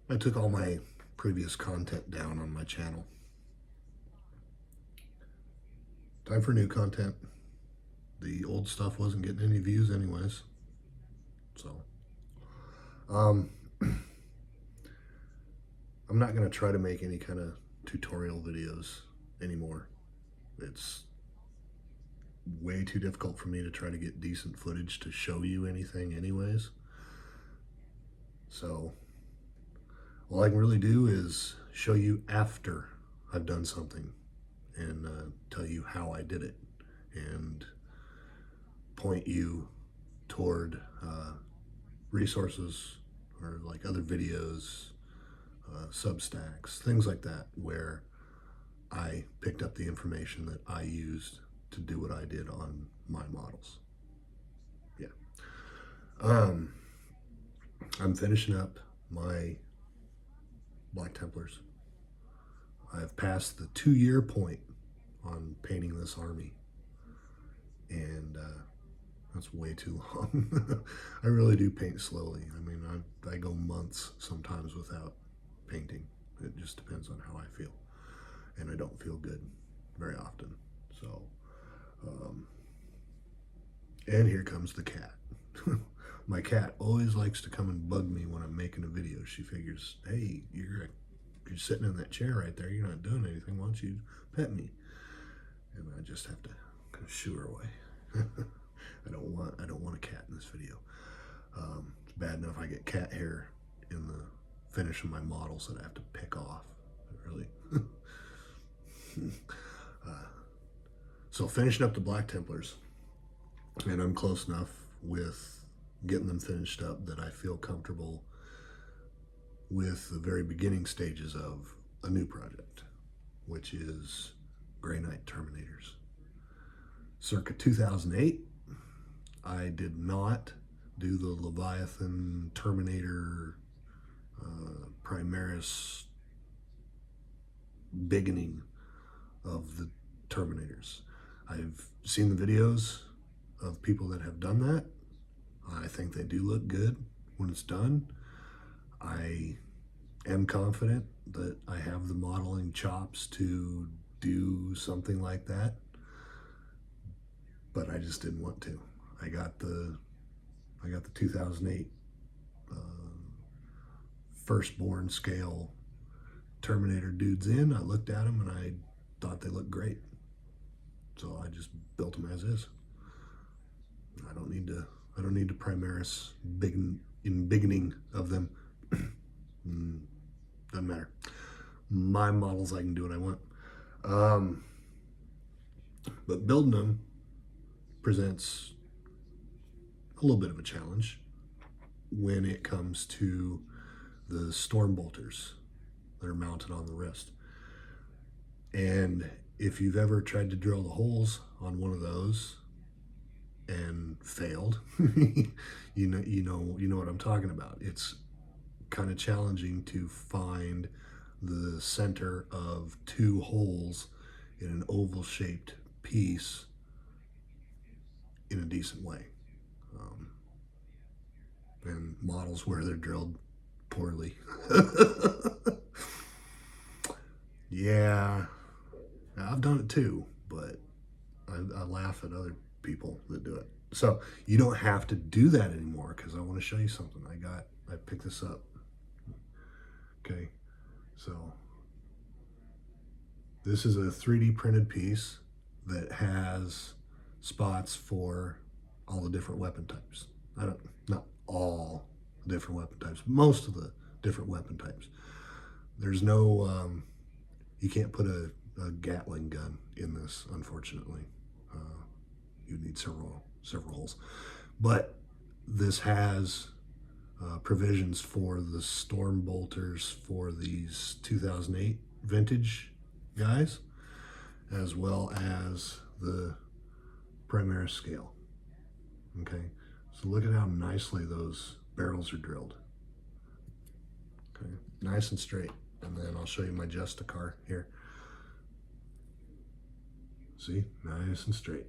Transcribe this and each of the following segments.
I took all my previous content down on my channel. Time for new content. The old stuff wasn't getting any views anyways. So, I'm not going to try to make any kind of tutorial videos anymore. It's way too difficult for me to try to get decent footage to show you anything anyways. So, all I can really do is show you after I've done something and tell you how I did it and point you toward resources or like other videos, Substacks, things like that, where I picked up the information that I used to do what I did on my models. Yeah. I'm finishing up my Black Templars. I've passed the 2-year point on painting this army, and that's way too long. I really do paint slowly. I mean, I go months sometimes without painting. It just depends on how I feel, and I don't feel good very often. So, and here comes the cat. My cat always likes to come and bug me when I'm making a video. She figures, hey, you're sitting in that chair right there. You're not doing anything. Why don't you pet me? And I just have to kind of shoo her away. I don't want a cat in this video. It's bad enough I get cat hair in the finish of my models that I have to pick off. Really. So finishing up the Black Templars, and I'm close enough with getting them finished up that I feel comfortable with the very beginning stages of a new project, which is Grey Knight Terminators. Circa 2008, I did not do the Leviathan Terminator Primaris beginning of the Terminators. I've seen the videos of people that have done that. I think they do look good when it's done. I am confident that I have the modeling chops to do something like that, but I just didn't want to. I got the 2008 firstborn scale Terminator dudes in. I looked at them and I thought they looked great, so I just built them as is. I don't need to Primaris beginning of them. Doesn't matter. My models, I can do what I want. But building them presents a little bit of a challenge when it comes to the storm bolters that are mounted on the wrist. And if you've ever tried to drill the holes on one of those and failed, you know what I'm talking about. It's kind of challenging to find the center of 2 holes in an oval shaped piece in a decent way. And models where they're drilled poorly. Yeah, I've done it too, but I laugh at other people that do it. So you don't have to do that anymore, because I want to show you something. I picked this up. Okay, so this is a 3D printed piece that has spots for all the different weapon types. Not all different weapon types, most of the different weapon types. There's no, you can't put a Gatling gun in this, unfortunately. You need several holes. But this has provisions for the storm bolters for these 2008 vintage guys, as well as the Primaris scale. Okay, so look at how nicely those barrels are drilled. Okay, nice and straight. And then I'll show you my Justicar here. See, nice and straight.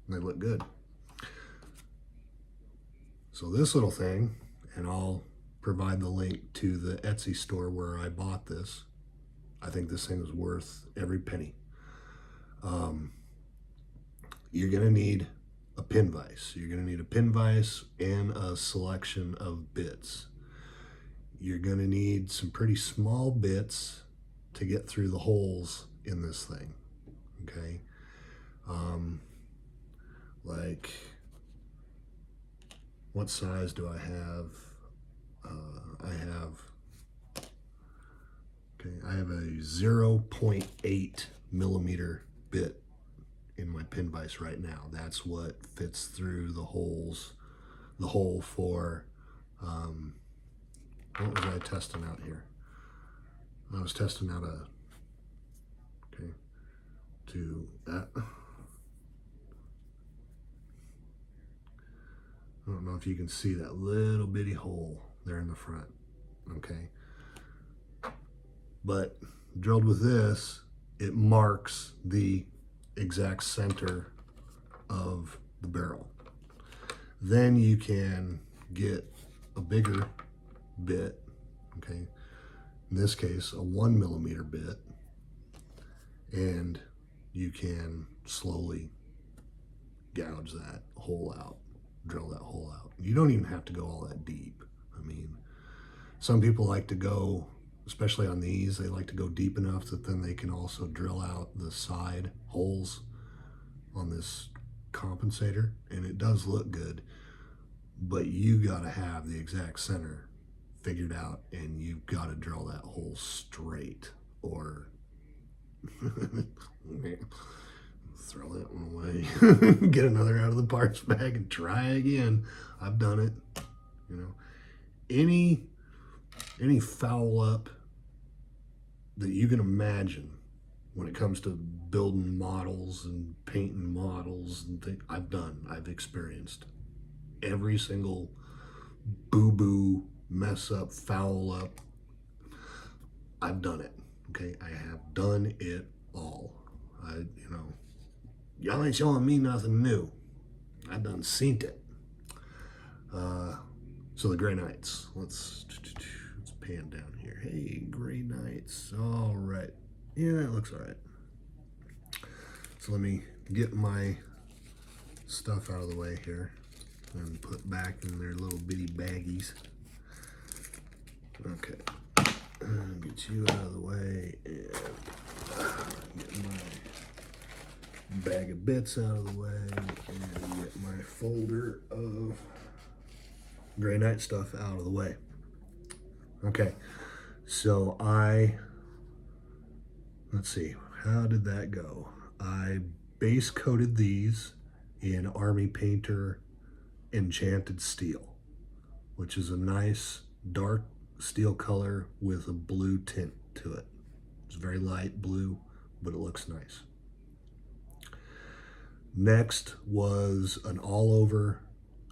They look good. So this little thing, and I'll provide the link to the Etsy store where I bought this. I think this thing is worth every penny. You're going to need a pin vise. You're going to need a pin vise and a selection of bits. You're going to need some pretty small bits to get through the holes in this thing. Okay. Like, what size do I have? I have a 0.8 millimeter bit in my pin vise right now. That's what fits through the holes, the hole for, what was I testing out here? I was testing out to that. I don't know if you can see that little bitty hole there in the front, okay? But drilled with this, it marks the exact center of the barrel. Then you can get a bigger bit, okay? In this case, a 1 millimeter bit, and you can slowly gouge that hole out, drill that hole out. You don't even have to go all that deep. I mean, some people like to go, especially on these, they like to go deep enough that then they can also drill out the side holes on this compensator, and it does look good, but you got to have the exact center figured out, and you've got to drill that hole straight, or throw that one away. Get another out of the parts bag and try again. I've done it. You know, any foul up that you can imagine when it comes to building models and painting models and things, I've experienced every single boo-boo, mess up, foul up. I've done it. Okay, I have done it all. Y'all ain't showing me nothing new. I done seen it. So the Grey Knights. Let's pan down here. Hey, Grey Knights. All right. Yeah, that looks all right. So let me get my stuff out of the way here and put back in their little bitty baggies. Okay. Get you out of the way and get my bag of bits out of the way and get my folder of Grey Knight stuff out of the way. Okay, so let's see, how did that go? I base coated these in Army Painter Enchanted Steel, which is a nice dark steel color with a blue tint to it. It's very light blue, but it looks nice. Next was an all-over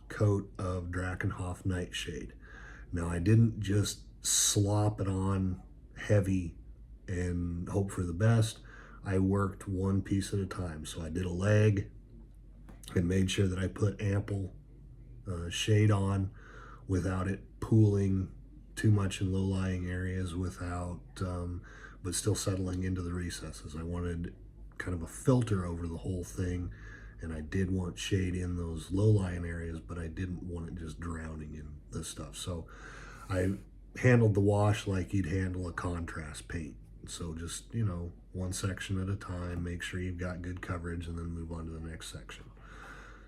coat of Drakenhof Nightshade. Now, I didn't just slop it on heavy and hope for the best. I worked one piece at a time. So I did a leg and made sure that I put ample shade on without it pooling too much in low-lying areas, but still settling into the recesses. I wanted kind of a filter over the whole thing, and I did want shade in those low-lying areas, but I didn't want it just drowning in the stuff. So I handled the wash like you'd handle a contrast paint. So just, one section at a time, make sure you've got good coverage, and then move on to the next section.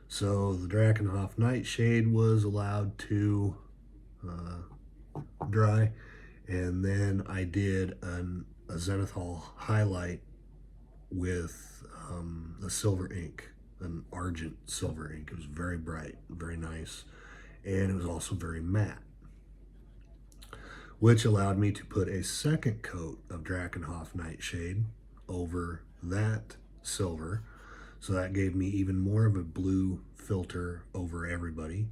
So the Drakenhof Nightshade was allowed to dry, and then I did a Zenithal highlight with the silver ink, an argent silver ink. It was very bright, very nice, and it was also very matte, which allowed me to put a second coat of Drakenhof Nightshade over that silver. So that gave me even more of a blue filter over everybody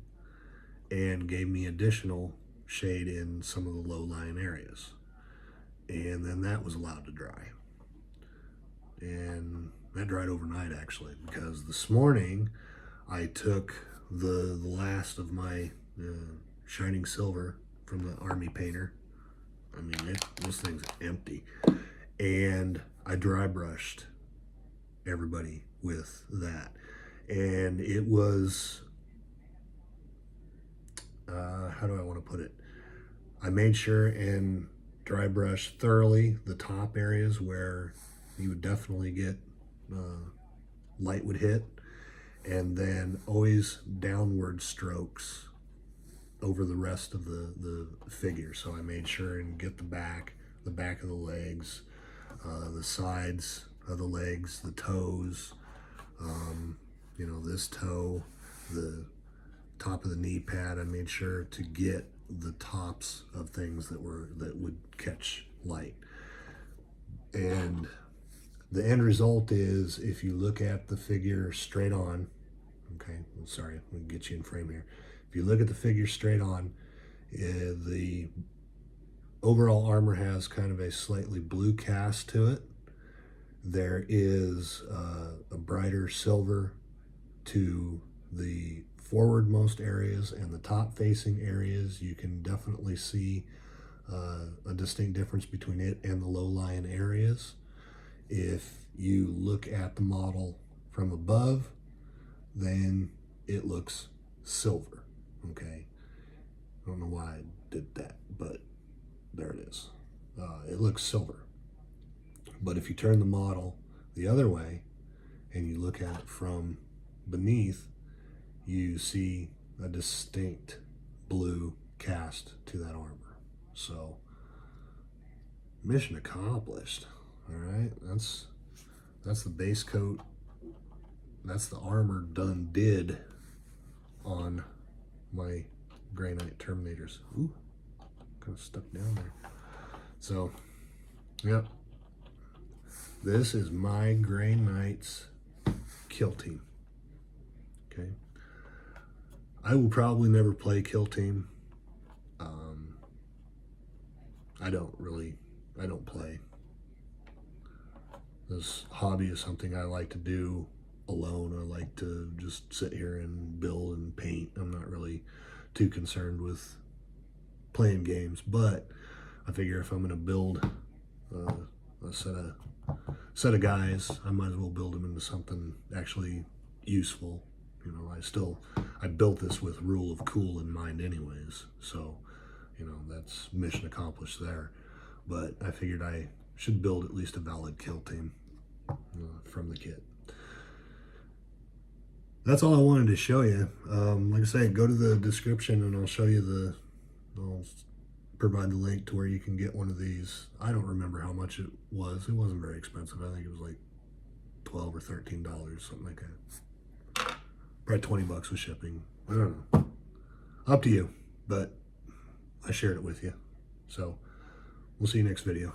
and gave me additional shade in some of the low-lying areas. And then that was allowed to dry. And that dried overnight, actually, because this morning I took the last of my shining silver from the Army painter. I mean, this thing's empty. And I dry brushed everybody with that. And it was, how do I want to put it? I made sure and dry brush thoroughly the top areas where you would definitely get light would hit, and then always downward strokes over the rest of the figure. So I made sure and get the back of the legs, the sides of the legs, the toes, you know, this toe, the top of the knee pad. I made sure to get the tops of things that would catch light. And the end result is, if you look at the figure straight on, okay, sorry, I'm gonna get you in frame here. If you look at the figure straight on, the overall armor has kind of a slightly blue cast to it. There is a brighter silver to the forwardmost areas, and the top facing areas you can definitely see a distinct difference between it and the low-lying areas. If you look at the model from above, then it looks silver. Okay, I don't know why I did that, but there it is. It looks silver. But if you turn the model the other way and you look at it from beneath, you see a distinct blue cast to that armor. So, mission accomplished. All right, that's the base coat. That's the armor did on my Grey Knight Terminators. Ooh, kind of stuck down there. So, yep. This is my Grey Knight's kill team. Okay. I will probably never play kill team. I don't play. This hobby is something I like to do alone. I like to just sit here and build and paint. I'm not really too concerned with playing games, but I figure if I'm going to build a set of guys, I might as well build them into something actually useful. You know, I built this with rule of cool in mind anyways, so, you know, that's mission accomplished there. But I figured I should build at least a valid kill team from the kit. That's all I wanted to show you. Like I say, go to the description and I'll show you I'll provide the link to where you can get one of these. I don't remember how much it was. It wasn't very expensive. I think it was like $12 or $13, something like that. Probably 20 bucks with shipping. I don't know. Up to you, but I shared it with you. So we'll see you next video.